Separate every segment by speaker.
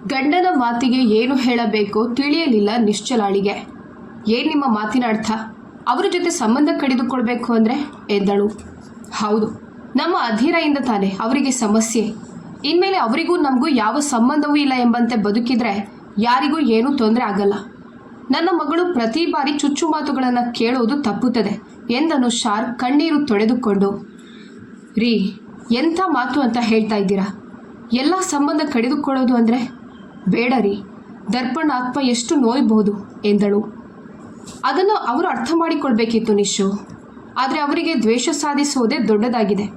Speaker 1: ಗಂಡನ ಮಾತಿಗೆ ಏನು ಹೇಳಬೇಕೋ ತಿಳಿಯಲಿಲ್ಲ ನಿಶ್ಚಲಾಳಿಗೆ. ಏನು ನಿಮ್ಮ ಮಾತಿನ ಅರ್ಥ? ಅವರ ಜೊತೆ ಸಂಬಂಧ ಕಡಿದುಕೊಳ್ಬೇಕು ಅಂದರೆ ಎಂದಳು. ಹೌದು, ನಮ್ಮ ಅಧೀರೆಯಿಂದ ತಾನೆ ಅವರಿಗೆ ಸಮಸ್ಯೆ. ಇನ್ಮೇಲೆ ಅವರಿಗೂ ನಮಗೂ ಯಾವ ಸಂಬಂಧವೂ ಇಲ್ಲ ಎಂಬಂತೆ ಬದುಕಿದ್ರೆ ಯಾರಿಗೂ ಏನೂ ತೊಂದರೆ ಆಗಲ್ಲ. ನನ್ನ ಮಗಳು ಪ್ರತಿ ಬಾರಿ ಚುಚ್ಚು ಮಾತುಗಳನ್ನು ಕೇಳೋದು ತಪ್ಪುತ್ತದೆ ಎಂದನು ಶಾರ್ ಕಣ್ಣೀರು ತೊಳೆದುಕೊಂಡು. ರೀ, ಎಂಥ ಮಾತು ಅಂತ ಹೇಳ್ತಾ ಇದ್ದೀರಾ? ಎಲ್ಲ ಸಂಬಂಧ ಕಡಿದುಕೊಳ್ಳೋದು ಅಂದರೆ ಬೇಡ ರೀ, ದರ್ಪಣ ಆತ್ಮ ಎಷ್ಟು ನೋಯ್ಬೋದು ಎಂದಳು. ಅದನ್ನು ಅವರು ಅರ್ಥ ಮಾಡಿಕೊಳ್ಬೇಕಿತ್ತು ನಿಶು. ಆದರೆ ಅವರಿಗೆ ದ್ವೇಷ ಸಾಧಿಸುವುದೇ ದೊಡ್ಡದಾಗಿದೆ.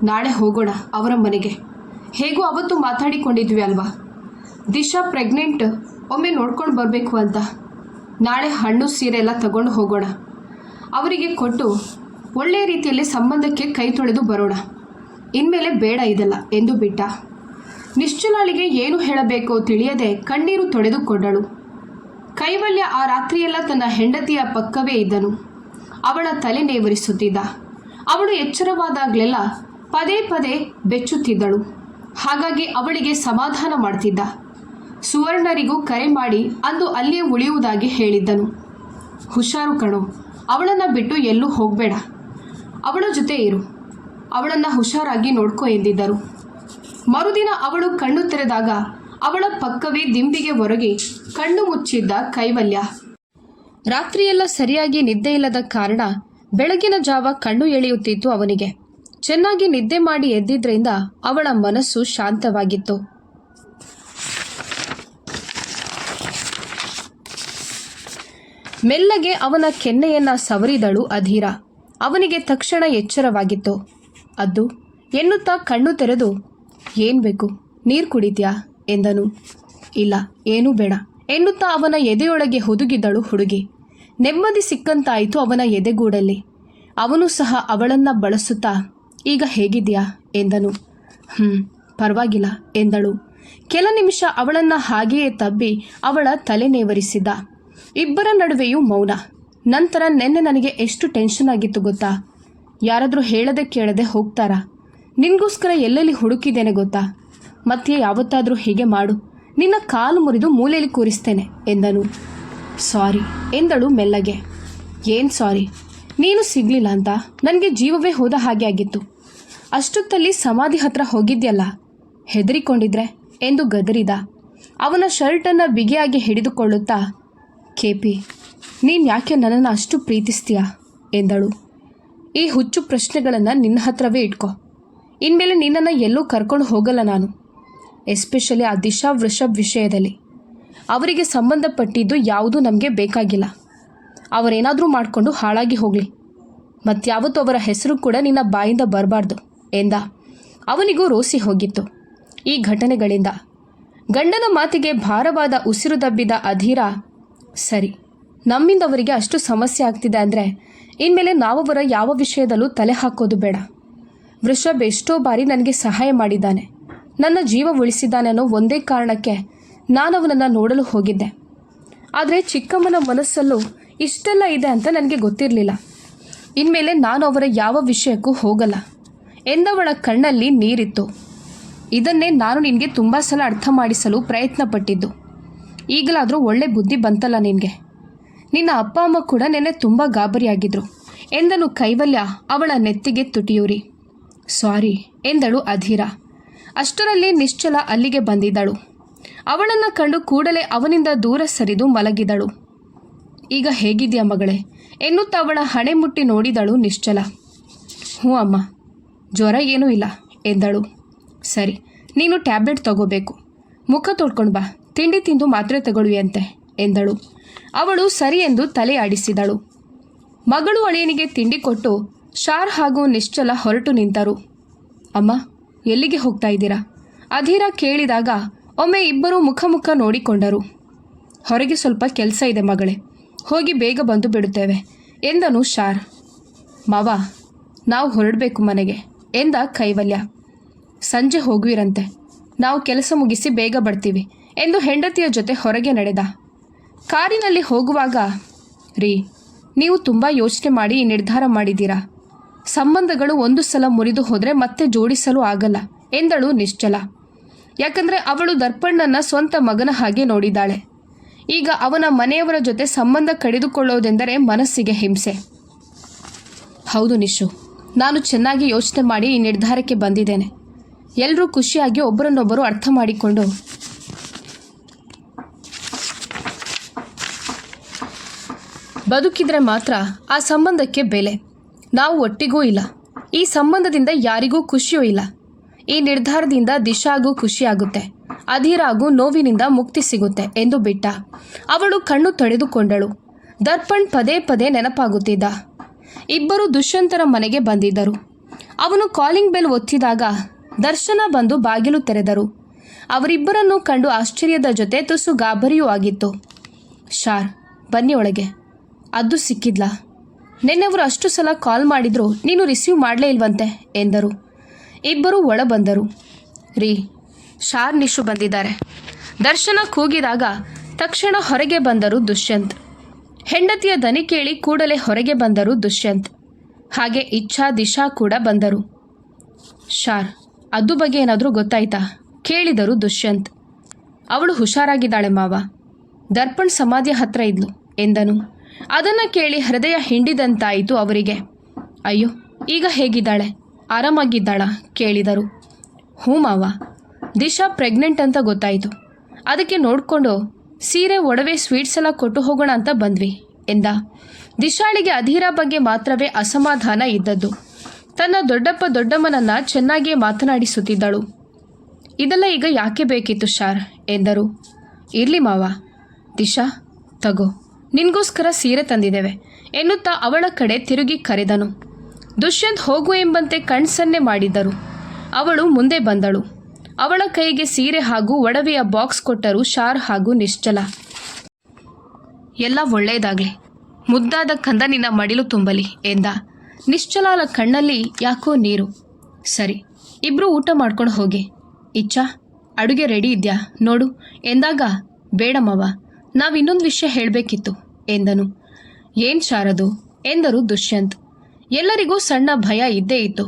Speaker 1: ನಾಳೆ ಹೋಗೋಣ ಅವರ ಮನೆಗೆ. ಹೇಗೂ ಅವತ್ತು ಮಾತಾಡಿಕೊಂಡಿದ್ವಿ ಅಲ್ವಾ, ದಿಶಾ ಪ್ರೆಗ್ನೆಂಟ್, ಒಮ್ಮೆ ನೋಡ್ಕೊಂಡು ಬರಬೇಕು ಅಂತ. ನಾಳೆ ಹಣ್ಣು ಸೀರೆ ಎಲ್ಲ ತಗೊಂಡು ಹೋಗೋಣ, ಅವರಿಗೆ ಕೊಟ್ಟು ಒಳ್ಳೆಯ ರೀತಿಯಲ್ಲಿ ಸಂಬಂಧಕ್ಕೆ ಕೈ ತೊಳೆದು ಬರೋಣ. ಇನ್ಮೇಲೆ ಬೇಡ ಇದೆಲ್ಲ ಎಂದು ಬಿಟ್ಟ. ನಿಶ್ಚಲಾಳಿಗೆ ಏನು ಹೇಳಬೇಕೋ ತಿಳಿಯದೆ ಕಣ್ಣೀರು ತೊಳೆದುಕೊಂಡಳು. ಕೈವಲ್ಯ ಆ ರಾತ್ರಿಯೆಲ್ಲ ತನ್ನ ಹೆಂಡತಿಯ ಪಕ್ಕವೇ ಇದ್ದನು. ಅವಳ ತಲೆ ನೇವರಿಸುತ್ತಿದ್ದ. ಅವಳು ಎಚ್ಚರವಾದಾಗಲೆಲ್ಲ ಪದೇ ಪದೇ ಬೆಚ್ಚುತ್ತಿದ್ದಳು. ಹಾಗಾಗಿ ಅವಳಿಗೆ ಸಮಾಧಾನ ಮಾಡ್ತಿದ್ದ. ಸುವರ್ಣರಿಗೂ ಕರೆ ಮಾಡಿ ಅಂದು ಅಲ್ಲಿಯೇ ಉಳಿಯುವುದಾಗಿ ಹೇಳಿದ್ದನು. ಹುಷಾರು ಕಣೋ, ಅವಳನ್ನು ಬಿಟ್ಟು ಎಲ್ಲೂ ಹೋಗಬೇಡ, ಅವಳ ಜೊತೆ ಇರು, ಅವಳನ್ನು ಹುಷಾರಾಗಿ ನೋಡ್ಕೊ ಎಂದಿದ್ದರು. ಮರುದಿನ ಅವಳು ಕಣ್ಣು ತೆರೆದಾಗ ಅವಳ ಪಕ್ಕವೇ ದಿಂಬಿಗೆ ಹೊರಗೆ ಕಣ್ಣು ಮುಚ್ಚಿದ್ದ ಕೈವಲ್ಯ. ರಾತ್ರಿಯೆಲ್ಲ ಸರಿಯಾಗಿ ನಿದ್ದೆ ಇಲ್ಲದ ಕಾರಣ ಬೆಳಗಿನ ಜಾವ ಕಣ್ಣು ಎಳೆಯುತ್ತಿತ್ತು ಅವನಿಗೆ. ಚೆನ್ನಾಗಿ ನಿದ್ದೆ ಮಾಡಿ ಎದ್ದಿದ್ರಿಂದ ಅವಳ ಮನಸ್ಸು ಶಾಂತವಾಗಿತ್ತು. ಮೆಲ್ಲಗೆ ಅವನ ಕೆನ್ನೆಯನ್ನ ಸವರಿದಳು ಅಧೀರ. ಅವನಿಗೆ ತಕ್ಷಣ ಎಚ್ಚರವಾಗಿತ್ತು. ಅದು ಎನ್ನುತ್ತಾ ಕಣ್ಣು ತೆರೆದು, ಏನು ಬೇಕು, ನೀರು ಕುಡಿತ್ಯಾ ಎಂದನು. ಇಲ್ಲ, ಏನೂ ಬೇಡ ಎನ್ನುತ್ತಾ ಅವನ ಎದೆಯೊಳಗೆ ಹುದುಗಿದ್ದಳು ಹುಡುಗಿ. ನೆಮ್ಮದಿ ಸಿಕ್ಕಂತಾಯಿತು ಅವನ ಎದೆಗೂಡಲ್ಲಿ. ಅವನು ಸಹ ಅವಳನ್ನು ಬಳಸುತ್ತಾ, ಈಗ ಹೇಗಿದ್ಯಾ ಎಂದನು. ಪರವಾಗಿಲ್ಲ ಎಂದಳು. ಕೆಲ ನಿಮಿಷ ಅವಳನ್ನು ಹಾಗೆಯೇ ತಬ್ಬಿ ಅವಳ ತಲೆ ನೇವರಿಸಿದ್ದ. ಇಬ್ಬರ ನಡುವೆಯೂ ಮೌನ. ನಂತರ ನೆನ್ನೆ ನನಗೆ ಎಷ್ಟು ಟೆನ್ಷನ್ ಆಗಿತ್ತು ಗೊತ್ತಾ? ಯಾರಾದರೂ ಹೇಳದೆ ಕೇಳದೆ ಹೋಗ್ತಾರಾ? ನಿನಗೋಸ್ಕರ ಎಲ್ಲೆಲ್ಲಿ ಹುಡುಕಿದ್ದೇನೆ ಗೊತ್ತಾ? ಮತ್ತೆ ಯಾವತ್ತಾದರೂ ಹೀಗೆ ಮಾಡು, ನಿನ್ನ ಕಾಲು ಮುರಿದು ಮೂಲೆಯಲ್ಲಿ ಕೂರಿಸ್ತೇನೆ ಎಂದನು. ಸಾರಿ ಎಂದಳು ಮೆಲ್ಲಗೆ. ಏನು ಸಾರಿ? ನೀನು ಸಿಗಲಿಲ್ಲ ಅಂತ ನನಗೆ ಜೀವವೇ ಹೋದ ಹಾಗೆ ಆಗಿತ್ತು. ಅಷ್ಟೊತ್ತಲ್ಲಿ ಸಮಾಧಿ ಹತ್ರ ಹೋಗಿದ್ಯಲ್ಲ, ಹೆದರಿಕೊಂಡಿದ್ರೆ ಎಂದು ಗದರಿದ. ಅವನ ಶರ್ಟನ್ನು ಬಿಗಿಯಾಗಿ ಹಿಡಿದುಕೊಳ್ಳುತ್ತಾ, ಕೆಪಿ, ನೀನು ಯಾಕೆ ನನ್ನನ್ನು ಅಷ್ಟು ಪ್ರೀತಿಸ್ತೀಯಾ ಎಂದಳು. ಈ ಹುಚ್ಚು ಪ್ರಶ್ನೆಗಳನ್ನು ನಿನ್ನ ಹತ್ರವೇ ಇಟ್ಕೊ. ಇನ್ಮೇಲೆ ನಿನ್ನನ್ನು ಎಲ್ಲೂ ಕರ್ಕೊಂಡು ಹೋಗಲ್ಲ ನಾನು. ಎಸ್ಪೆಷಲಿ ಆ ದಿಶಾ ವೃಷಭ್ ವಿಷಯದಲ್ಲಿ. ಅವರಿಗೆ ಸಂಬಂಧಪಟ್ಟಿದ್ದು ಯಾವುದೂ ನಮಗೆ ಬೇಕಾಗಿಲ್ಲ. ಅವರೇನಾದರೂ ಮಾಡಿಕೊಂಡು ಹಾಳಾಗಿ ಹೋಗಲಿ. ಮತ್ಯಾವತ್ತೂ ಅವರ ಹೆಸರು ಕೂಡ ನಿನ್ನ ಬಾಯಿಂದ ಬರಬಾರ್ದು ಎಂದ. ಅವನಿಗೂ ರೋಸಿ ಹೋಗಿತ್ತು ಈ ಘಟನೆಗಳಿಂದ. ಗಂಡನ ಮಾತಿಗೆ ಭಾರವಾದ ಉಸಿರು ದಬ್ಬಿದ ಅಧೀರ, ಸರಿ, ನಮ್ಮಿಂದ ಅವರಿಗೆ ಅಷ್ಟು ಸಮಸ್ಯೆ ಆಗ್ತಿದೆ ಅಂದರೆ ಇನ್ಮೇಲೆ ನಾವವರ ಯಾವ ವಿಷಯದಲ್ಲೂ ತಲೆ ಹಾಕೋದು ಬೇಡ. ವೃಷಭ್ ಎಷ್ಟೋ ಬಾರಿ ನನಗೆ ಸಹಾಯ ಮಾಡಿದ್ದಾನೆ, ನನ್ನ ಜೀವ ಉಳಿಸಿದ್ದಾನೆ ಅನ್ನೋ ಒಂದೇ ಕಾರಣಕ್ಕೆ ನಾನವನನ್ನು ನೋಡಲು ಹೋಗಿದ್ದೆ. ಆದರೆ ಚಿಕ್ಕಮ್ಮನ ಮನಸ್ಸಲ್ಲೂ ಇಷ್ಟೆಲ್ಲ ಇದೆ ಅಂತ ನನಗೆ ಗೊತ್ತಿರಲಿಲ್ಲ. ಇನ್ಮೇಲೆ ನಾನು ಅವರ ಯಾವ ವಿಷಯಕ್ಕೂ ಹೋಗಲ್ಲ ಎಂದವಳ ಕಣ್ಣಲ್ಲಿ ನೀರಿತ್ತು. ಇದನ್ನೇ ನಾನು ನಿನಗೆ ತುಂಬ ಸಲ ಅರ್ಥ ಮಾಡಿಸಲು ಪ್ರಯತ್ನ ಪಟ್ಟಿದ್ದು. ಈಗಲಾದರೂ ಒಳ್ಳೆ ಬುದ್ಧಿ ಬಂತಲ್ಲ ನಿನಗೆ. ನಿನ್ನ ಅಪ್ಪ ಅಮ್ಮ ಕೂಡ ನೆನ್ನೆ ತುಂಬ ಗಾಬರಿಯಾಗಿದ್ರು ಎಂದನು ಕೈವಲ್ಯ ಅವಳ ನೆತ್ತಿಗೆ ತುಟಿಯೂರಿ. ಸಾರಿ ಎಂದಳು ಅಧೀರ. ಅಷ್ಟರಲ್ಲಿ ನಿಶ್ಚಲ ಅಲ್ಲಿಗೆ ಬಂದಿದ್ದಳು. ಅವಳನ್ನು ಕಂಡು ಕೂಡಲೇ ಅವನಿಂದ ದೂರ ಸರಿದು ಮಲಗಿದಳು. ಈಗ ಹೇಗಿದೆಯಾ ಮಗಳೇ ಎನ್ನುತ್ತಾ ಅವಳ ಹಣೆ ಮುಟ್ಟಿ ನೋಡಿದಳು ನಿಶ್ಚಲ. ಹ್ಞೂ ಅಮ್ಮ, ಜ್ವರ ಏನೂ ಇಲ್ಲ ಎಂದಳು. ಸರಿ, ನೀನು ಟ್ಯಾಬ್ಲೆಟ್ ತಗೋಬೇಕು, ಮುಖ ತೊಳ್ಕೊಂಡು ಬಾ, ತಿಂಡಿ ತಿಂದು ಮಾತ್ರೆ ತಗೊಳ್ಳುವಂತೆ ಎಂದಳು. ಅವಳು ಸರಿ ಎಂದು ತಲೆ ಆಡಿಸಿದಳು. ಮಗಳು ಅಳಿಯನಿಗೆ ತಿಂಡಿ ಕೊಟ್ಟು ಶಾರ್ ಹಾಗೂ ನಿಶ್ಚಲ ಹೊರಟು ನಿಂತರು. ಅಮ್ಮ, ಎಲ್ಲಿಗೆ ಹೋಗ್ತಾ ಇದ್ದೀರಾ ಅಧೀರ ಕೇಳಿದಾಗ ಒಮ್ಮೆ ಇಬ್ಬರೂ ಮುಖ ಮುಖ ನೋಡಿಕೊಂಡರು. ಹೊರಗೆ ಸ್ವಲ್ಪ ಕೆಲಸ ಇದೆ ಮಗಳೇ, ಹೋಗಿ ಬೇಗ ಬಂದು ಬಿಡುತ್ತೇವೆ ಎಂದನು ಶಾರ್. ಮಾವ, ನಾವು ಹೊರಡಬೇಕು ಮನೆಗೆ ಎಂದ ಕೈವಲ್ಯ. ಸಂಜೆ ಹೋಗುವಿರಂತೆ, ನಾವು ಕೆಲಸ ಮುಗಿಸಿ ಬೇಗ ಬರ್ತೀವಿ ಎಂದು ಹೆಂಡತಿಯ ಜೊತೆ ಹೊರಗೆ ನಡೆದ. ಕಾರಿನಲ್ಲಿ ಹೋಗುವಾಗ, ರೀ, ನೀವು ತುಂಬ ಯೋಚನೆ ಮಾಡಿ ಈ ನಿರ್ಧಾರ ಮಾಡಿದ್ದೀರಾ. ಸಂಬಂಧಗಳು ಒಂದು ಸಲ ಮುರಿದು ಹೋದರೆ ಮತ್ತೆ ಜೋಡಿಸಲು ಆಗಲ್ಲ ಎಂದಳು ನಿಶ್ಚಲ. ಯಾಕಂದರೆ ಅವಳು ದರ್ಪಣ್ಣನ ಸ್ವಂತ ಮಗನ ಹಾಗೆ ನೋಡಿದ್ದಾಳೆ. ಈಗ ಅವನ ಮನೆಯವರ ಜೊತೆ ಸಂಬಂಧ ಕಡಿದುಕೊಳ್ಳೋದೆಂದರೆ ಮನಸ್ಸಿಗೆ ಹಿಂಸೆ. ಹೌದು ನಿಶು, ನಾನು ಚೆನ್ನಾಗಿ ಯೋಚನೆ ಮಾಡಿ ಈ ನಿರ್ಧಾರಕ್ಕೆ ಬಂದಿದ್ದೇನೆ. ಎಲ್ಲರೂ ಖುಷಿಯಾಗಿ ಒಬ್ಬರನ್ನೊಬ್ಬರು ಅರ್ಥ ಮಾಡಿಕೊಂಡು ಬದುಕಿದ್ರೆ ಮಾತ್ರ ಆ ಸಂಬಂಧಕ್ಕೆ ಬೆಲೆ. ನಾವು ಒಟ್ಟಿಗೂ ಇಲ್ಲ. ಈ ಸಂಬಂಧದಿಂದ ಯಾರಿಗೂ ಖುಷಿಯೂ ಇಲ್ಲ. ಈ ನಿರ್ಧಾರದಿಂದ ದಿಶಾಗೂ ಖುಷಿಯಾಗುತ್ತೆ, ಅಧೀರಾಗೂ ನೋವಿನಿಂದ ಮುಕ್ತಿ ಸಿಗುತ್ತೆ ಎಂದು ಬಿಟ್ಟ. ಅವಳು ಕಣ್ಣು ತಡೆದುಕೊಂಡಳು. ದರ್ಪಣ್ ಪದೇ ಪದೇ ನೆನಪಾಗುತ್ತಿದ್ದ. ಇಬ್ಬರು ದುಷ್ಯಂತರ ಮನೆಗೆ ಬಂದಿದ್ದರು. ಅವನು ಕಾಲಿಂಗ್ ಬೆಲ್ ಒತ್ತಿದಾಗ ದರ್ಶನ ಬಂದು ಬಾಗಿಲು ತೆರೆದರು. ಅವರಿಬ್ಬರನ್ನು ಕಂಡು ಆಶ್ಚರ್ಯದ ಜೊತೆ ತುಸು ಗಾಬರಿಯೂ ಆಗಿತ್ತು. ಶಾರ್, ಬನ್ನಿ ಒಳಗೆ. ಅದು ಸಿಕ್ಕಿದ್ಲಾ? ನಿನ್ನೆವರು ಅಷ್ಟು ಸಲ ಕಾಲ್ ಮಾಡಿದ್ರು, ನೀನು ರಿಸೀವ್ ಮಾಡಲೇ ಇಲ್ವಂತೆ ಎಂದರು. ಇಬ್ಬರು ಒಳ ಬಂದರು. ರೀ, ಶಾರ್ ನಿಶು ಬಂದಿದ್ದಾರೆ. ದರ್ಶನ ಕೂಗಿದಾಗ ತಕ್ಷಣ ಹೊರಗೆ ಬಂದರು ದುಷ್ಯಂತ್. ಹೆಂಡತಿಯ ದನಿ ಕೇಳಿ ಕೂಡಲೇ ಹೊರಗೆ ಬಂದರು ದುಷ್ಯಂತ್. ಹಾಗೆ ಇಚ್ಛಾ, ದಿಶಾ ಕೂಡ ಬಂದರು. ಶಾರ್, ಅದು ಬಗ್ಗೆ ಏನಾದರೂ ಗೊತ್ತಾಯ್ತಾ ಕೇಳಿದರು ದುಷ್ಯಂತ್. ಅವಳು ಹುಷಾರಾಗಿದ್ದಾಳೆ ಮಾವ. ದರ್ಪಣ್ ಸಮಾಧಿಯ ಹತ್ರ ಇದ್ಲು ಎಂದನು. ಅದನ್ನು ಕೇಳಿ ಹೃದಯ ಹಿಂಡಿದಂತಾಯಿತು ಅವರಿಗೆ. ಅಯ್ಯೋ, ಈಗ ಹೇಗಿದ್ದಾಳೆ? ಆರಾಮಾಗಿದ್ದಾಳಾ ಕೇಳಿದರು. ಹ್ಞೂ ಮಾವ, ದಿಶಾ ಪ್ರೆಗ್ನೆಂಟ್ ಅಂತ ಗೊತ್ತಾಯಿತು. ಅದಕ್ಕೆ ನೋಡಿಕೊಂಡು ಸೀರೆ, ಒಡವೆ, ಸ್ವೀಟ್ಸ್ ಎಲ್ಲ ಕೊಟ್ಟು ಹೋಗೋಣ ಅಂತ ಬಂದ್ವಿ ಎಂದ. ದಿಶಾಳಿಗೆ ಅಧೀರಾ ಬಗ್ಗೆ ಮಾತ್ರವೇ ಅಸಮಾಧಾನ ಇದ್ದದ್ದು. ತನ್ನ ದೊಡ್ಡಪ್ಪ ದೊಡ್ಡಮ್ಮನನ್ನು ಚೆನ್ನಾಗಿಯೇ ಮಾತನಾಡಿಸುತ್ತಿದ್ದಳು. ಇದೆಲ್ಲ ಈಗ ಯಾಕೆ ಬೇಕಿತ್ತು ಶಾರ್ ಎಂದರು. ಇರಲಿ ಮಾವ. ದಿಶಾ, ತಗೋ, ನಿನಗೋಸ್ಕರ ಸೀರೆ ತಂದಿದ್ದೇವೆ ಎನ್ನುತ್ತಾ ಅವಳ ಕಡೆ ತಿರುಗಿ ಕರೆದನು. ದುಷ್ಯಂತ್ ಹೋಗು ಎಂಬಂತೆ ಕಣ್ಸನ್ನೆ ಮಾಡಿದ್ದರು. ಅವಳು ಮುಂದೆ ಬಂದಳು. ಅವಳ ಕೈಗೆ ಸೀರೆ ಹಾಗೂ ಒಡವೆಯ ಬಾಕ್ಸ್ ಕೊಟ್ಟರು ಶಾರ್ ಹಾಗೂ ನಿಶ್ಚಲ. ಎಲ್ಲ ಒಳ್ಳೆಯದಾಗಲಿ, ಮುದ್ದಾದ ಕಂದ ನಿನ್ನ ಮಡಿಲು ತುಂಬಲಿ ಎಂದ. ನಿಶ್ಚಲಾಲ ಕಣ್ಣಲ್ಲಿ ಯಾಕೋ ನೀರು. ಸರಿ, ಇಬ್ಬರು ಊಟ ಮಾಡ್ಕೊಂಡು ಹೋಗಿ. ಇಚ್ಛಾ, ಅಡುಗೆ ರೆಡಿ ಇದೆಯಾ ನೋಡು ಎಂದಾಗ, ಬೇಡ ಮಾವ, ನಾವಿನ್ನೊಂದು ವಿಷಯ ಹೇಳಬೇಕಿತ್ತು ಎಂದನು. ಏನು ಶಾರದು ಎಂದರು ದುಷ್ಯಂತ್. ಎಲ್ಲರಿಗೂ ಸಣ್ಣ ಭಯ ಇದ್ದೇ ಇತ್ತು.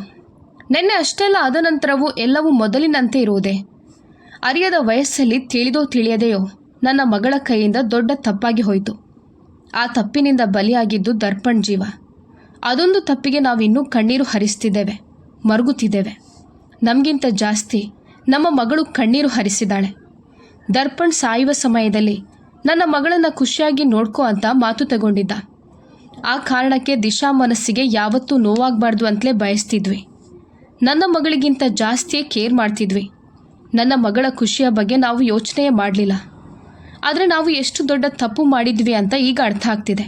Speaker 1: ನೆನ್ನೆ ಅಷ್ಟೆಲ್ಲ ಆದ ನಂತರವೂ ಎಲ್ಲವೂ ಮೊದಲಿನಂತೆ ಇರುವುದೇ? ಅರಿಯದ ವಯಸ್ಸಲ್ಲಿ ತಿಳಿದೋ ತಿಳಿಯದೆಯೋ ನನ್ನ ಮಗಳ ಕೈಯಿಂದ ದೊಡ್ಡ ತಪ್ಪಾಗಿ ಹೋಯಿತು. ಆ ತಪ್ಪಿನಿಂದ ಬಲಿಯಾಗಿದ್ದು ದರ್ಪಣ್ ಜೀವ. ಅದೊಂದು ತಪ್ಪಿಗೆ ನಾವಿನ್ನೂ ಕಣ್ಣೀರು ಹರಿಸ್ತಿದ್ದೇವೆ, ಮರುಗುತ್ತಿದ್ದೇವೆ. ನಮಗಿಂತ ಜಾಸ್ತಿ ನಮ್ಮ ಮಗಳು ಕಣ್ಣೀರು ಹರಿಸಿದಾಳೆ. ದರ್ಪಣ್ ಸಾಯುವ ಸಮಯದಲ್ಲಿ ನನ್ನ ಮಗಳನ್ನು ಖುಷಿಯಾಗಿ ನೋಡ್ಕೋ ಅಂತ ಮಾತು ತಗೊಂಡಿದ್ದ. ಆ ಕಾರಣಕ್ಕೆ ದಿಶಾ ಮನಸ್ಸಿಗೆ ಯಾವತ್ತೂ ನೋವಾಗಬಾರ್ದು ಅಂತಲೇ ಬಯಸ್ತಿದ್ವಿ. ನನ್ನ ಮಗಳಿಗಿಂತ ಜಾಸ್ತಿಯೇ ಕೇರ್ ಮಾಡ್ತಿದ್ವಿ. ನನ್ನ ಮಗಳ ಖುಷಿಯ ಬಗ್ಗೆ ನಾವು ಯೋಚನೆಯೇ ಮಾಡಲಿಲ್ಲ. ಆದರೆ ನಾವು ಎಷ್ಟು ದೊಡ್ಡ ತಪ್ಪು ಮಾಡಿದ್ವಿ ಅಂತ ಈಗ ಅರ್ಥ ಆಗ್ತಿದೆ.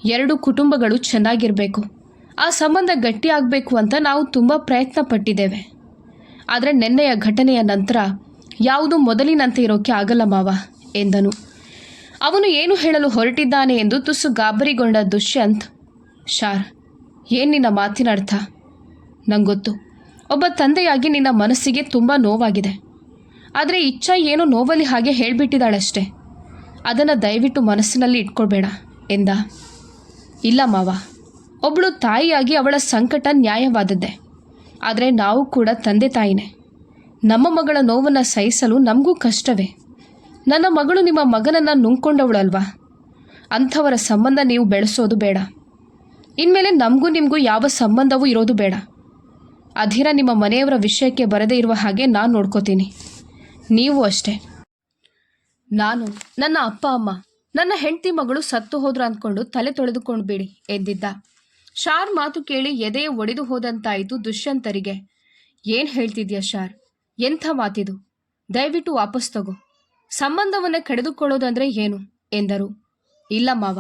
Speaker 1: ಎರಡು ಕುಟುಂಬಗಳು ಚೆನ್ನಾಗಿರಬೇಕು, ಆ ಸಂಬಂಧ ಗಟ್ಟಿಯಾಗಬೇಕು ಅಂತ ನಾವು ತುಂಬ ಪ್ರಯತ್ನ ಪಟ್ಟಿದ್ದೇವೆ. ಆದರೆ ನೆನ್ನೆಯ ಘಟನೆಯ ನಂತರ ಯಾವುದು ಮೊದಲಿನಂತೆ ಇರೋಕ್ಕೆ ಆಗಲ್ಲ ಮಾವ ಎಂದನು. ಅವನು ಏನು ಹೇಳಲು ಹೊರಟಿದ್ದಾನೆ ಎಂದು ತುಸು ಗಾಬರಿಗೊಂಡ ದುಷ್ಯಂತ್, ಶಾರ್, ಏನು ನಿನ್ನ ಮಾತಿನ ಅರ್ಥ? ನಂಗೊತ್ತು, ಒಬ್ಬ ತಂದೆಯಾಗಿ ನಿನ್ನ ಮನಸ್ಸಿಗೆ ತುಂಬ ನೋವಾಗಿದೆ. ಆದರೆ ಇಚ್ಛಾ ಏನೋ ನೋವಲ್ಲಿ ಹಾಗೆ ಹೇಳಿಬಿಟ್ಟಿದ್ದಾಳಷ್ಟೇ. ಅದನ್ನು ದಯವಿಟ್ಟು ಮನಸ್ಸಿನಲ್ಲಿ ಇಟ್ಕೊಳ್ಬೇಡ ಎಂದ. ಇಲ್ಲ ಮಾವ, ಒಬ್ಬಳು ತಾಯಿಯಾಗಿ ಅವಳ ಸಂಕಟ ನ್ಯಾಯವಾದದ್ದೇ. ಆದರೆ ನಾವು ಕೂಡ ತಂದೆ ತಾಯಿನೇ. ನಮ್ಮ ಮಗಳ ನೋವನ್ನು ಸಹಿಸಲು ನಮಗೂ ಕಷ್ಟವೇ. ನನ್ನ ಮಗಳು ನಿಮ್ಮ ಮಗನನ್ನು ನುಂಗ್ಕೊಂಡವಳಲ್ವಾ? ಅಂಥವರ ಸಂಬಂಧ ನೀವು ಬೆಳೆಸೋದು ಬೇಡ. ಇನ್ಮೇಲೆ ನಮಗೂ ನಿಮಗೂ ಯಾವ ಸಂಬಂಧವೂ ಇರೋದು ಬೇಡ. ಅಧೀರ ನಿಮ್ಮ ಮನೆಯವರ ವಿಷಯಕ್ಕೆ ಬರದೇ ಇರುವ ಹಾಗೆ ನಾನು ನೋಡ್ಕೋತೀನಿ. ನೀವು ಅಷ್ಟೇ. ನಾನು, ನನ್ನ ಅಪ್ಪ ಅಮ್ಮ, ನನ್ನ ಹೆಂಡತಿ ಮಗಳು ಸತ್ತು ಹೋದ್ರು ಅಂದ್ಕೊಂಡು ತಲೆ ತೊಳೆದುಕೊಂಡು ಬಿಡಿ ಎಂದಿದ್ದ. ಶಾರ್ ಮಾತು ಕೇಳಿ ಎದೆಯೇ ಒಡೆದು ಹೋದಂತಾಯಿತು ದುಷ್ಯಂತರಿಗೆ. ಏನು ಹೇಳ್ತಿದ್ಯಾ ಶಾರ್? ಎಂಥ ಮಾತಿದು? ದಯವಿಟ್ಟು ವಾಪಸ್ ತಗೋ. ಸಂಬಂಧವನ್ನೇ ಕಡಿದುಕೊಳ್ಳೋದಂದ್ರೆ ಏನು ಎಂದರು. ಇಲ್ಲ ಮಾವ,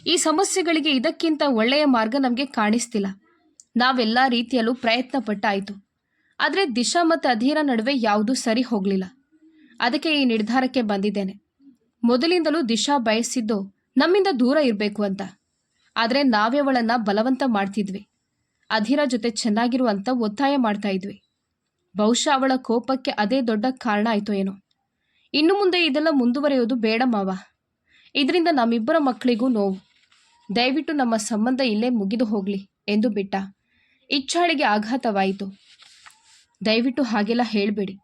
Speaker 1: ಈ ಸಮಸ್ಯೆಗಳಿಗೆ ಇದಕ್ಕಿಂತ ಒಳ್ಳೆಯ ಮಾರ್ಗ ನಮಗೆ ಕಾಣಿಸ್ತಿಲ್ಲ. ನಾವೆಲ್ಲ ರೀತಿಯಲ್ಲೂ ಪ್ರಯತ್ನ ಪಟ್ಟಾಯಿತು. ಆದರೆ ದಿಶಾ ಮತ್ತು ಅಧೀರ ನಡುವೆ ಯಾವುದೂ ಸರಿ ಹೋಗಲಿಲ್ಲ. ಅದಕ್ಕೆ ಈ ನಿರ್ಧಾರಕ್ಕೆ ಬಂದಿದ್ದೇನೆ. ಮೊದಲಿಂದಲೂ ದಿಶಾ ಬಯಸಿದ್ದು ನಮ್ಮಿಂದ ದೂರ ಇರಬೇಕು ಅಂತ. ಆದರೆ ನಾವೇ ಅವಳನ್ನು ಬಲವಂತ ಮಾಡ್ತಿದ್ವಿ. ಅಧೀರ ಜೊತೆ ಚೆನ್ನಾಗಿರುವಂತ ಒತ್ತಾಯ ಮಾಡ್ತಾ ಇದ್ವಿ. ಬಹುಶಃ ಅವಳ ಕೋಪಕ್ಕೆ ಅದೇ ದೊಡ್ಡ ಕಾರಣ ಆಯಿತು ಏನೋ. ಇನ್ನು ಮುಂದೆ ಇದೆಲ್ಲ ಮುಂದುವರೆಯೋದು ಬೇಡ ಮಾವ. ಇದರಿಂದ ನಮ್ಮಿಬ್ಬರ ಮಕ್ಕಳಿಗೂ ನೋವು. ದಯವಿಟ್ಟು ನಮ್ಮ ಸಂಬಂಧ ಇಲ್ಲೇ ಮುಗಿದು ಹೋಗಲಿ ಎಂದು ಬಿಟ್ಟ. ಇಚ್ಛಾಳಿಗೆ ಆಘಾತವಾಯಿತು. ದಯವಿಟ್ಟು ಹಾಗೆಲ್ಲ ಹೇಳಬೇಡಿ.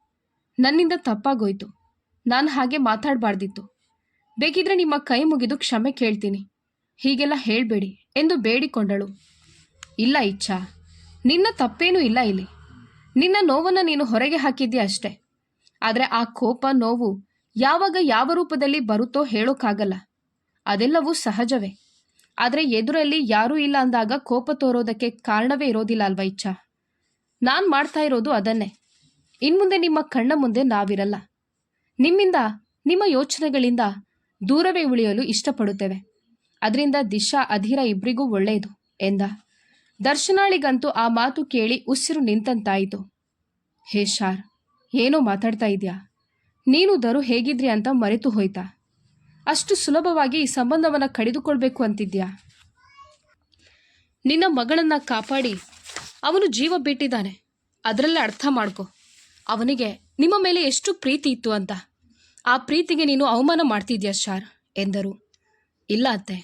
Speaker 1: ನನ್ನಿಂದ ತಪ್ಪಾಗೋಯ್ತು. ನಾನು ಹಾಗೆ ಮಾತಾಡಬಾರ್ದಿತ್ತು. ಬೇಕಿದ್ರೆ ನಿಮ್ಮ ಕೈ ಮುಗಿದು ಕ್ಷಮೆ ಕೇಳ್ತೀನಿ. ಹೀಗೆಲ್ಲ ಹೇಳಬೇಡಿ ಎಂದು ಬೇಡಿಕೊಂಡಳು. ಇಲ್ಲ ಇಚ್ಛಾ, ನಿನ್ನ ತಪ್ಪೇನೂ ಇಲ್ಲ ಇಲ್ಲಿ. ನಿನ್ನ ನೋವನ್ನು ನೀನು ಹೊರಗೆ ಹಾಕಿದ್ದೀಯ ಅಷ್ಟೆ. ಆದರೆ ಆ ಕೋಪ, ನೋವು ಯಾವಾಗ ಯಾವ ರೂಪದಲ್ಲಿ ಬರುತ್ತೋ ಹೇಳೋಕ್ಕಾಗಲ್ಲ. ಅದೆಲ್ಲವೂ ಸಹಜವೇ. ಆದರೆ ಎದುರಲ್ಲಿ ಯಾರೂ ಇಲ್ಲ ಅಂದಾಗ ಕೋಪ ತೋರೋದಕ್ಕೆ ಕಾರಣವೇ ಇರೋದಿಲ್ಲ ಅಲ್ವಾ ಇಚ್ಛಾ? ನಾನು ಮಾಡ್ತಾ ಇರೋದು ಅದನ್ನೇ. ಇನ್ಮುಂದೆ ನಿಮ್ಮ ಕಣ್ಣ ಮುಂದೆ ನಾವಿರಲ್ಲ. ನಿಮ್ಮಿಂದ, ನಿಮ್ಮ ಯೋಚನೆಗಳಿಂದ ದೂರವೇ ಉಳಿಯಲು ಇಷ್ಟಪಡುತ್ತೇವೆ. ಅದರಿಂದ ದಿಶಾ, ಅಧೀರ ಇಬ್ಬರಿಗೂ ಒಳ್ಳೆಯದು ಎಂದ. ದರ್ಶನಾಳಿಗಂತೂ ಆ ಮಾತು ಕೇಳಿ ಉಸಿರು ನಿಂತಂತಾಯಿತು. ಹೇ ಶಾರ್, ಏನೋ ಮಾತಾಡ್ತಾ ಇದೆಯಾ? ನೀನು ದರು ಹೇಗಿದ್ರಿ ಅಂತ ಮರೆತು ಹೋಯ್ತಾ? ಅಷ್ಟು ಸುಲಭವಾಗಿ ಈ ಸಂಬಂಧವನ್ನು ಕಡಿದುಕೊಳ್ಬೇಕು ಅಂತಿದ್ಯಾ? ನಿನ್ನ ಮಗಳನ್ನ ಕಾಪಾಡಿ ಅವನು ಜೀವ ಬಿಟ್ಟಿದ್ದಾನೆ. ಅದರಲ್ಲೇ ಅರ್ಥ ಮಾಡ್ಕೊ ಅವನಿಗೆ ನಿಮ್ಮ ಮೇಲೆ ಎಷ್ಟು ಪ್ರೀತಿ ಇತ್ತು ಅಂತ. ಆ ಪ್ರೀತಿಗೆ ನೀನು ಅವಮಾನ ಮಾಡ್ತಿದ್ಯಾ ಶಾರ್ ಎಂದರು. ಇಲ್ಲ ಅತ್ತೆ,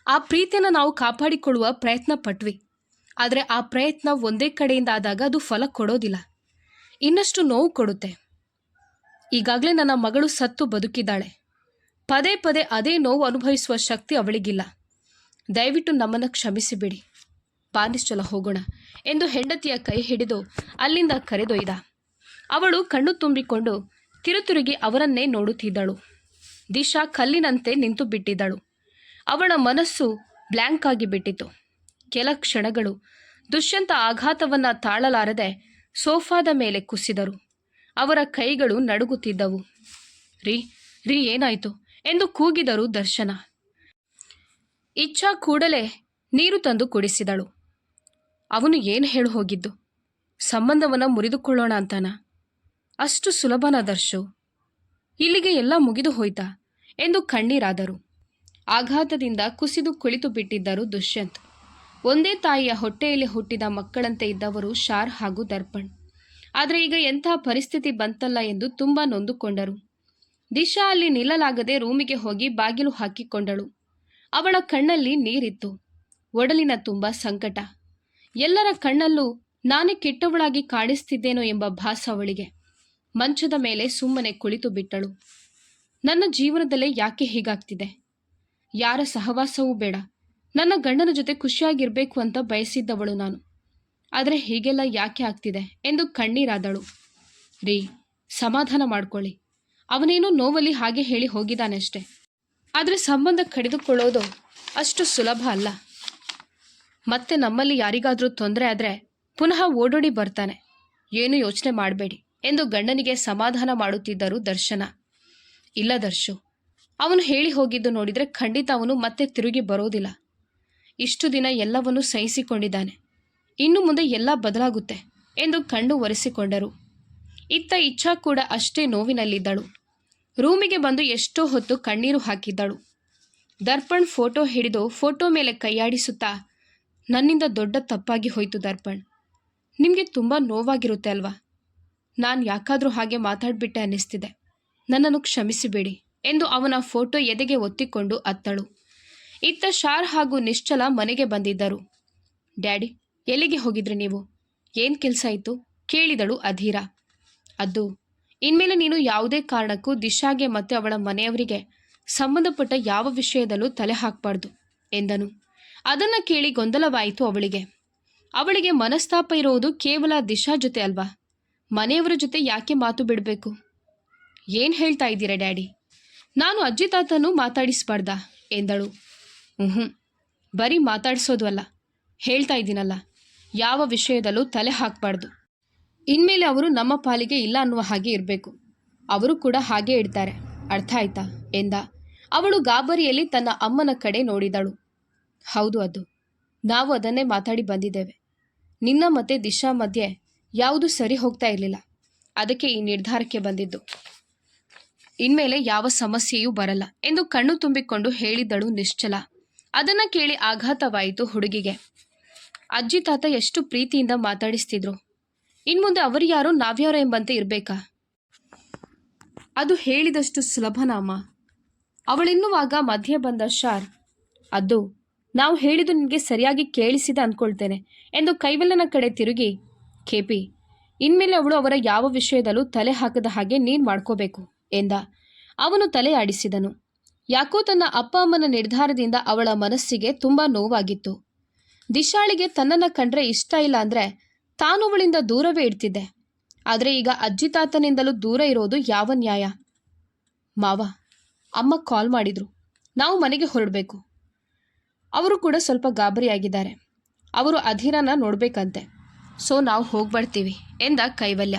Speaker 1: ಆ ಪ್ರೀತಿಯನ್ನು ನಾವು ಕಾಪಾಡಿಕೊಳ್ಳುವ ಪ್ರಯತ್ನ ಪಟ್ವಿ. ಆದರೆ ಆ ಪ್ರಯತ್ನ ಒಂದೇ ಕಡೆಯಿಂದ ಆದಾಗ ಅದು ಫಲ ಕೊಡೋದಿಲ್ಲ, ಇನ್ನಷ್ಟು ನೋವು ಕೊಡುತ್ತೆ. ಈಗಾಗಲೇ ನನ್ನ ಮಗಳು ಸತ್ತು ಬದುಕಿದ್ದಾಳೆ. ಪದೇ ಪದೇ ಅದೇ ನೋವು ಅನುಭವಿಸುವ ಶಕ್ತಿ ಅವಳಿಗಿಲ್ಲ. ದಯವಿಟ್ಟು ನಮ್ಮನ್ನು ಕ್ಷಮಿಸಿಬಿಡಿ. ಬಾನಿಶ್ಚಲ ಹೋಗೋಣ ಎಂದು ಹೆಂಡತಿಯ ಕೈ ಹಿಡಿದು ಅಲ್ಲಿಂದ ಕರೆದೊಯ್ದ. ಅವಳು ಕಣ್ಣು ತುಂಬಿಕೊಂಡು ತಿರುತಿರುಗಿ ಅವರನ್ನೇ ನೋಡುತ್ತಿದ್ದಳು. ದಿಶಾ ಕಲ್ಲಿನಂತೆ ನಿಂತು ಬಿಟ್ಟಿದ್ದಳು. ಅವಳ ಮನಸ್ಸು ಬ್ಲ್ಯಾಂಕ್ ಆಗಿ ಬಿಟ್ಟಿತು. ಕೆಲ ಕ್ಷಣಗಳು ದುಷ್ಯಂತ ಆಘಾತವನ್ನು ತಾಳಲಾರದೆ ಸೋಫಾದ ಮೇಲೆ ಕುಸಿದರು. ಅವರ ಕೈಗಳು ನಡುಗುತ್ತಿದ್ದವು. ರೀ ರೀ ಏನಾಯಿತು ಎಂದು ಕೂಗಿದರು ದರ್ಶನ. ಇಚ್ಛಾ ಕೂಡಲೇ ನೀರು ತಂದು ಕುಡಿಸಿದಳು. ಅವನು ಏನು ಹೇಳು ಹೋಗಿದ್ದು? ಸಂಬಂಧವನ್ನು ಮುರಿದುಕೊಳ್ಳೋಣ ಅಂತಾನ? ಅಷ್ಟು ಸುಲಭನ ದರ್ಶು? ಇಲ್ಲಿಗೆ ಎಲ್ಲ ಮುಗಿದು ಹೋಯ್ತಾ ಎಂದು ಕಣ್ಣೀರಾದರು. ಆಘಾತದಿಂದ ಕುಸಿದು ಕುಳಿತು ಬಿಟ್ಟಿದ್ದರು ದುಷ್ಯಂತ್. ಒಂದೇ ತಾಯಿಯ ಹೊಟ್ಟೆಯಲ್ಲಿ ಹುಟ್ಟಿದ ಮಕ್ಕಳಂತೆ ಇದ್ದವರು ಶಾರ್ ಹಾಗೂ ದರ್ಪಣ್. ಆದರೆ ಈಗ ಎಂಥ ಪರಿಸ್ಥಿತಿ ಬಂತಲ್ಲ ಎಂದು ತುಂಬ ನೊಂದುಕೊಂಡರು. ದಿಶಾ ಅಲ್ಲಿ ನಿಲ್ಲಲಾಗದೆ ರೂಮಿಗೆ ಹೋಗಿ ಬಾಗಿಲು ಹಾಕಿಕೊಂಡಳು. ಅವಳ ಕಣ್ಣಲ್ಲಿ ನೀರಿತ್ತು. ಒಡಲಿನ ತುಂಬ ಸಂಕಟ. ಎಲ್ಲರ ಕಣ್ಣಲ್ಲೂ ನಾನೇ ಕೆಟ್ಟವಳಾಗಿ ಕಾಣಿಸ್ತಿದ್ದೇನೋ ಎಂಬ ಭಾಸ ಅವಳಿಗೆ. ಮಂಚದ ಮೇಲೆ ಸುಮ್ಮನೆ ಕುಳಿತು ಬಿಟ್ಟಳು. ನನ್ನ ಜೀವನದಲ್ಲೇ ಯಾಕೆ ಹೀಗಾಗ್ತಿದೆ? ಯಾರ ಸಹವಾಸವೂ ಬೇಡ, ನನ್ನ ಗಂಡನ ಜೊತೆ ಖುಷಿಯಾಗಿರಬೇಕು ಅಂತ ಬಯಸಿದ್ದವಳು ನಾನು. ಆದರೆ ಹೀಗೆಲ್ಲ ಯಾಕೆ ಆಗ್ತಿದೆ ಎಂದು ಕಣ್ಣೀರಾದಳು. ರೀ, ಸಮಾಧಾನ ಮಾಡ್ಕೊಳ್ಳಿ. ಅವನೇನೋ ನೋವಲ್ಲಿ ಹಾಗೆ ಹೇಳಿ ಹೋಗಿದ್ದಾನೆ ಅಷ್ಟೆ. ಆದರೆ ಸಂಬಂಧ ಕಡಿದುಕೊಳ್ಳೋದು ಅಷ್ಟು ಸುಲಭ ಅಲ್ಲ. ಮತ್ತೆ ನಮ್ಮಲ್ಲಿ ಯಾರಿಗಾದರೂ ತೊಂದರೆ ಆದರೆ ಪುನಃ ಓಡೋಡಿ ಬರ್ತಾನೆ. ಏನು ಯೋಚನೆ ಮಾಡಬೇಡಿ ಎಂದು ಗಂಡನಿಗೆ ಸಮಾಧಾನ ಮಾಡುತ್ತಿದ್ದರು ದರ್ಶನ. ಇಲ್ಲ ದರ್ಶು, ಅವನು ಹೇಳಿ ಹೋಗಿದ್ದು ನೋಡಿದರೆ ಖಂಡಿತ ಅವನು ಮತ್ತೆ ತಿರುಗಿ ಬರೋದಿಲ್ಲ. ಇಷ್ಟು ದಿನ ಎಲ್ಲವನ್ನೂ ಸಹಿಸಿಕೊಂಡಿದ್ದಾನೆ. ಇನ್ನು ಮುಂದೆ ಎಲ್ಲ ಬದಲಾಗುತ್ತೆ ಎಂದು ಕಣ್ಣು ಒರೆಸಿಕೊಂಡರು. ಇತ್ತ ಇಚ್ಛಾ ಕೂಡ ಅಷ್ಟೇ ನೋವಿನಲ್ಲಿದ್ದಳು. ರೂಮಿಗೆ ಬಂದು ಎಷ್ಟೋ ಹೊತ್ತು ಕಣ್ಣೀರು ಹಾಕಿದ್ದಳು. ದರ್ಪಣ್ ಫೋಟೋ ಹಿಡಿದು ಫೋಟೋ ಮೇಲೆ ಕೈಯಾಡಿಸುತ್ತಾ, ನನ್ನಿಂದ ದೊಡ್ಡ ತಪ್ಪಾಗಿ ಹೋಯಿತು ದರ್ಪಣ್. ನಿಮಗೆ ತುಂಬ ನೋವಾಗಿರುತ್ತೆ ಅಲ್ವಾ? ನಾನು ಯಾಕಾದರೂ ಹಾಗೆ ಮಾತಾಡ್ಬಿಟ್ಟೆ ಅನ್ನಿಸ್ತಿದೆ. ನನ್ನನ್ನು ಕ್ಷಮಿಸಿಬೇಡಿ ಎಂದು ಅವನ ಫೋಟೋ ಎದೆಗೆ ಒತ್ತಿಕೊಂಡು ಅತ್ತಳು. ಇತ್ತ ಶಾರ್ ಹಾಗೂ ನಿಶ್ಚಲ ಮನೆಗೆ ಬಂದಿದ್ದರು. ಡ್ಯಾಡಿ, ಎಲ್ಲಿಗೆ ಹೋಗಿದ್ರಿ ನೀವು? ಏನು ಕೆಲಸ ಇತ್ತು ಕೇಳಿದಳು ಅಧೀರ. ಅದು, ಇನ್ಮೇಲೆ ನೀನು ಯಾವುದೇ ಕಾರಣಕ್ಕೂ ದಿಶಾಗೆ ಮತ್ತು ಅವಳ ಮನೆಯವರಿಗೆ ಸಂಬಂಧಪಟ್ಟ ಯಾವ ವಿಷಯದಲ್ಲೂ ತಲೆ ಹಾಕಬಾರ್ದು ಎಂದನು. ಅದನ್ನು ಕೇಳಿ ಗೊಂದಲವಾಯಿತು ಅವಳಿಗೆ. ಅವಳಿಗೆ ಮನಸ್ತಾಪ ಇರುವುದು ಕೇವಲ ದಿಶಾ ಜೊತೆ ಅಲ್ವಾ? ಮನೆಯವರ ಜೊತೆ ಯಾಕೆ ಮಾತು ಬಿಡಬೇಕು? ಏನು ಹೇಳ್ತಾ ಇದ್ದೀರಾ ಡ್ಯಾಡಿ? ನಾನು ಅಜ್ಜಿ ತಾತನೂ ಮಾತಾಡಿಸ್ಬಾರ್ದಾ ಎಂದಳು. ಬರೀ ಮಾತಾಡಿಸೋದು ಅಲ್ಲ, ಹೇಳ್ತಾ ಇದ್ದೀನಲ್ಲ, ಯಾವ ವಿಷಯದಲ್ಲೂ ತಲೆ ಹಾಕಬಾರ್ದು. ಇನ್ಮೇಲೆ ಅವರು ನಮ್ಮ ಪಾಲಿಗೆ ಇಲ್ಲ ಅನ್ನುವ ಹಾಗೆ ಇರಬೇಕು. ಅವರು ಕೂಡ ಹಾಗೆ ಇಡ್ತಾರೆ, ಅರ್ಥ ಆಯ್ತಾ ಎಂದ. ಅವಳು ಗಾಬರಿಯಲ್ಲಿ ತನ್ನ ಅಮ್ಮನ ಕಡೆ ನೋಡಿದಳು. ಹೌದು, ಅದು ನಾವು ಅದನ್ನೇ ಮಾತಾಡಿ ಬಂದಿದ್ದೇವೆ. ನಿನ್ನ ಮತ್ತು ದಿಶಾ ಮಧ್ಯೆ ಯಾವುದು ಸರಿ ಹೋಗ್ತಾ ಇರಲಿಲ್ಲ. ಅದಕ್ಕೆ ಈ ನಿರ್ಧಾರಕ್ಕೆ ಬಂದಿದ್ದು. ಇನ್ಮೇಲೆ ಯಾವ ಸಮಸ್ಯೆಯೂ ಬರಲ್ಲ ಎಂದು ಕಣ್ಣು ತುಂಬಿಕೊಂಡು ಹೇಳಿದ್ದಳು ನಿಶ್ಚಲ. ಅದನ್ನು ಕೇಳಿ ಆಘಾತವಾಯಿತು ಹುಡುಗಿಗೆ. ಅಜ್ಜಿ ತಾತ ಎಷ್ಟು ಪ್ರೀತಿಯಿಂದ ಮಾತಾಡಿಸ್ತಿದ್ರು. ಇನ್ಮುಂದೆ ಅವರು ಯಾರೋ ನಾವ್ಯಾರೋ ಎಂಬಂತೆ ಇರಬೇಕಾ? ಅದು ಹೇಳಿದಷ್ಟು ಸುಲಭನಾ ಅಮ್ಮ? ಅವಳೆನ್ನುವಾಗ ಮಧ್ಯೆ ಬಂದ ಶಾರ್, ಅದು ನಾವು ಹೇಳಿದ್ದು ನಿನಗೆ ಸರಿಯಾಗಿ ಕೇಳಿಸಿದೆ ಅಂದ್ಕೊಳ್ತೇನೆ ಎಂದು ಕೈವಲ್ಲನ ಕಡೆ ತಿರುಗಿ, ಕೇಪಿ, ಇನ್ಮೇಲೆ ಅವಳು ಅವರ ಯಾವ ವಿಷಯದಲ್ಲೂ ತಲೆ ಹಾಕದ ಹಾಗೆ ನೀನು ಮಾಡ್ಕೋಬೇಕು ಎಂದ. ಅವನು ತಲೆ ಆಡಿಸಿದನು. ಯಾಕೋ ತನ್ನ ಅಪ್ಪ ಅಮ್ಮನ ನಿರ್ಧಾರದಿಂದ ಅವಳ ಮನಸ್ಸಿಗೆ ತುಂಬ ನೋವಾಗಿತ್ತು. ದಿಶಾಳಿಗೆ ತನ್ನನ್ನು ಕಂಡ್ರೆ ಇಷ್ಟ ಇಲ್ಲ ಅಂದರೆ ತಾನು ಅವಳಿಂದ ದೂರವೇ ಇಡ್ತಿದ್ದೆ. ಆದರೆ ಈಗ ಅಜ್ಜಿ ತಾತನಿಂದಲೂ ದೂರ ಇರೋದು ಯಾವ ನ್ಯಾಯ? ಮಾವ, ಅಮ್ಮ ಕಾಲ್ ಮಾಡಿದ್ರು. ನಾವು ಮನೆಗೆ ಹೊರಡಬೇಕು. ಅವರು ಕೂಡ ಸ್ವಲ್ಪ ಗಾಬರಿಯಾಗಿದ್ದಾರೆ. ಅವರು ಅಧೀರನ ನೋಡಬೇಕಂತೆ. ಸೊ ನಾವು ಹೋಗ್ಬರ್ತೀವಿ ಎಂದ ಕೈವಲ್ಯ.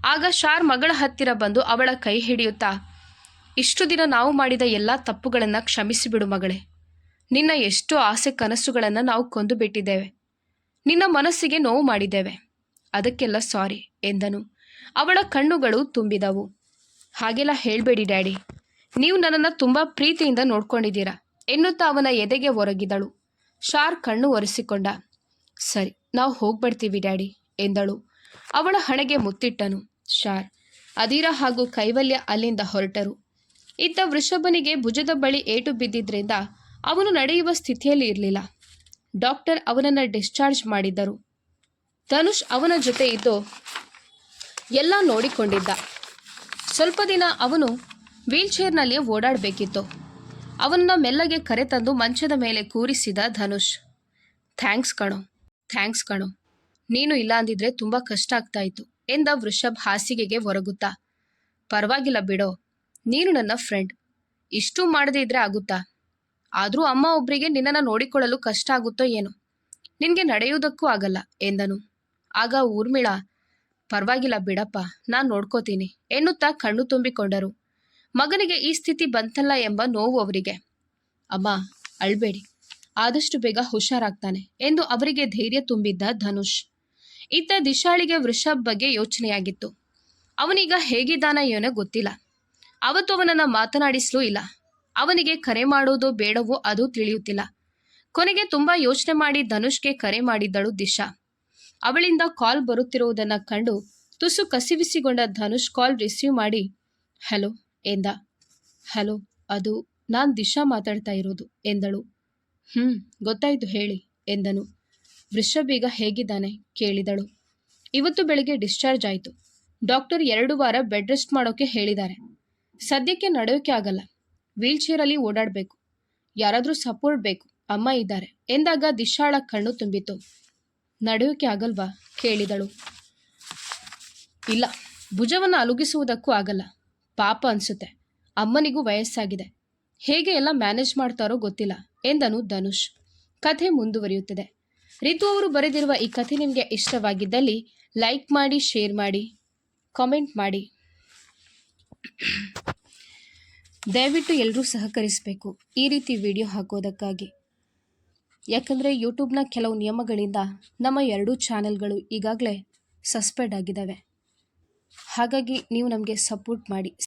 Speaker 1: ಆಗ ಶಾರ್ ಮಗಳ ಹತ್ತಿರ ಬಂದು ಅವಳ ಕೈ ಹಿಡಿಯುತ್ತಾ, ಇಷ್ಟು ದಿನ ನಾವು ಮಾಡಿದ ಎಲ್ಲ ತಪ್ಪುಗಳನ್ನು ಕ್ಷಮಿಸಿಬಿಡು ಮಗಳೇ. ನಿನ್ನ ಎಷ್ಟೋ ಆಸೆ ಕನಸುಗಳನ್ನು ನಾವು ಕೊಂದು ಬಿಟ್ಟಿದ್ದೇವೆ. ನಿನ್ನ ಮನಸ್ಸಿಗೆ ನೋವು ಮಾಡಿದ್ದೇವೆ. ಅದಕ್ಕೆಲ್ಲ ಸಾರಿ ಎಂದನು. ಅವಳ ಕಣ್ಣುಗಳು ತುಂಬಿದವು. ಹಾಗೆಲ್ಲ ಹೇಳಬೇಡಿ ಡ್ಯಾಡಿ. ನೀವು ನನ್ನನ್ನು ತುಂಬ ಪ್ರೀತಿಯಿಂದ ನೋಡ್ಕೊಂಡಿದ್ದೀರಾ ಎನ್ನುತ್ತಾ ಅವನ ಎದೆಗೆ ಒರಗಿದಳು. ಶಾರ್ ಕಣ್ಣು ಒರೆಸಿಕೊಂಡ. ಸರಿ, ನಾವು ಹೋಗ್ಬರ್ತೀವಿ ಡ್ಯಾಡಿ ಎಂದಳು. ಅವಳ ಹಣೆಗೆ ಮುತ್ತಿಟ್ಟನು ಶಾರ್. ಅಧೀರ ಹಾಗೂ ಕೈವಲ್ಯ ಅಲ್ಲಿಂದ ಹೊರಟರು. ಇತ್ತ ವೃಷಭನಿಗೆ ಭುಜದ ಬಳಿ ಏಟು ಬಿದ್ದಿದ್ರಿಂದ ಅವನು ನಡೆಯುವ ಸ್ಥಿತಿಯಲ್ಲಿ ಇರಲಿಲ್ಲ. ಡಾಕ್ಟರ್ ಅವನನ್ನು ಡಿಸ್ಚಾರ್ಜ್ ಮಾಡಿದ್ದರು. ಧನುಷ್ ಅವನ ಜೊತೆ ಇದ್ದು ಎಲ್ಲ ನೋಡಿಕೊಂಡಿದ್ದ. ಸ್ವಲ್ಪ ದಿನ ಅವನು ವೀಲ್ಚೇರ್ನಲ್ಲಿ ಓಡಾಡಬೇಕಿತ್ತು. ಅವನನ್ನು ಮೆಲ್ಲಗೆ ಕರೆತಂದು ಮಂಚದ ಮೇಲೆ ಕೂರಿಸಿದ ಧನುಷ್. ಥ್ಯಾಂಕ್ಸ್ ಕಣೋ. ನೀನು ಇಲ್ಲ ಅಂದಿದ್ರೆ ತುಂಬ ಕಷ್ಟ ಆಗ್ತಾ ಇತ್ತು ಎಂದ ವೃಷಭ್ ಹಾಸಿಗೆಗೆ ಒರಗುತ್ತಾ. ಪರವಾಗಿಲ್ಲ ಬಿಡೋ, ನೀನು ನನ್ನ ಫ್ರೆಂಡ್. ಇಷ್ಟೂ ಮಾಡದೇ ಇದ್ರೆ ಆಗುತ್ತಾ? ಆದರೂ ಅಮ್ಮ ಒಬ್ಬರಿಗೆ ನಿನ್ನನ್ನು ನೋಡಿಕೊಳ್ಳಲು ಕಷ್ಟ ಆಗುತ್ತೋ ಏನೋ. ನಿನಗೆ ನಡೆಯುವುದಕ್ಕೂ ಆಗಲ್ಲ ಎಂದನು. ಆಗ ಊರ್ಮಿಳಾ, ಪರವಾಗಿಲ್ಲ ಬಿಡಪ್ಪ, ನಾನು ನೋಡ್ಕೋತೀನಿ ಎನ್ನುತ್ತಾ ಕಣ್ಣು ತುಂಬಿಕೊಂಡರು. ಮಗನಿಗೆ ಈ ಸ್ಥಿತಿ ಬಂತಲ್ಲ ಎಂಬ ನೋವು ಅವರಿಗೆ. ಅಮ್ಮ ಅಳ್ಬೇಡಿ, ಆದಷ್ಟು ಬೇಗ ಹುಷಾರಾಗ್ತಾನೆ ಎಂದು ಅವರಿಗೆ ಧೈರ್ಯ ತುಂಬಿದ್ದ ಧನುಷ್. ಇತ್ತ ದಿಶಾಳಿಗೆ ವೃಷಭ್ ಬಗ್ಗೆ ಯೋಚನೆಯಾಗಿತ್ತು. ಅವನೀಗ ಹೇಗಿದ್ದಾನ ಏನೋ ಗೊತ್ತಿಲ್ಲ. ಅವತ್ತು ಅವನನ್ನು ಮಾತನಾಡಿಸಲೂ ಇಲ್ಲ. ಅವನಿಗೆ ಕರೆ ಮಾಡೋದು ಬೇಡವೋ ಅದು ತಿಳಿಯುತ್ತಿಲ್ಲ. ಕೊನೆಗೆ ತುಂಬ ಯೋಚನೆ ಮಾಡಿ ಧನುಷ್ಗೆ ಕರೆ ಮಾಡಿದ್ದಳು ದಿಶಾ. ಅವಳಿಂದ ಕಾಲ್ ಬರುತ್ತಿರುವುದನ್ನು ಕಂಡು ತುಸು ಕಸಿವಿಸಿಗೊಂಡ ಧನುಷ್ ಕಾಲ್ ರಿಸೀವ್ ಮಾಡಿ ಹಲೋ ಎಂದ. ಹಲೋ, ಅದು ನಾನು ದಿಶಾ ಮಾತಾಡ್ತಾ ಇರೋದು ಎಂದಳು. ಗೊತ್ತಾಯಿತು ಹೇಳಿ ಎಂದನು. ವೃಷಭ್ ಈಗ ಹೇಗಿದ್ದಾನೆ ಕೇಳಿದಳು. ಇವತ್ತು ಬೆಳಿಗ್ಗೆ ಡಿಸ್ಚಾರ್ಜ್ ಆಯಿತು. ಡಾಕ್ಟರ್ 2 ವಾರ ಬೆಡ್ ರೆಸ್ಟ್ ಮಾಡೋಕ್ಕೆ ಹೇಳಿದ್ದಾರೆ. ಸದ್ಯಕ್ಕೆ ನಡೆಯೋಕ್ಕೆ ಆಗಲ್ಲ. ವೀಲ್ಚೇರಲ್ಲಿ ಓಡಾಡಬೇಕು. ಯಾರಾದರೂ ಸಪೋರ್ಟ್ ಬೇಕು. ಅಮ್ಮ ಇದ್ದಾರೆ ಎಂದಾಗ ದಿಶಾಳ ಕಣ್ಣು ತುಂಬಿತು. ನಡೆಯೋಕ್ಕೆ ಆಗಲ್ವಾ ಕೇಳಿದಳು. ಇಲ್ಲ, ಭುಜವನ್ನು ಅಲುಗಿಸುವುದಕ್ಕೂ ಆಗಲ್ಲ. ಪಾಪ ಅನಿಸುತ್ತೆ. ಅಮ್ಮನಿಗೂ ವಯಸ್ಸಾಗಿದೆ. ಹೇಗೆ ಎಲ್ಲ ಮ್ಯಾನೇಜ್ ಮಾಡ್ತಾರೋ ಗೊತ್ತಿಲ್ಲ ಎಂದನು ಧನುಷ್. ಕಥೆ ಮುಂದುವರಿಯುತ್ತದೆ. ರಿತು ಅವರು ಬರೆದಿರುವ ಈ ಕಥೆ ನಿಮಗೆ ಇಷ್ಟವಾಗಿದ್ದಲ್ಲಿ ಲೈಕ್ ಮಾಡಿ, ಶೇರ್ ಮಾಡಿ, ಕಾಮೆಂಟ್ ಮಾಡಿ. ದಯವಿಟ್ಟು ಎಲ್ಲರೂ ಸಹಕರಿಸಬೇಕು ಈ ರೀತಿ ವಿಡಿಯೋ ಹಾಕೋದಕ್ಕಾಗಿ. ಯಾಕಂದರೆ ಯೂಟ್ಯೂಬ್ನ ಕೆಲವು ನಿಯಮಗಳಿಂದ ನಮ್ಮ 2 ಚಾನೆಲ್ಗಳು ಈಗಾಗಲೇ ಸಸ್ಪೆಂಡ್ ಆಗಿದ್ದಾವೆ. ಹಾಗಾಗಿ ನೀವು ನಮಗೆ ಸಪೋರ್ಟ್ ಮಾಡಿ.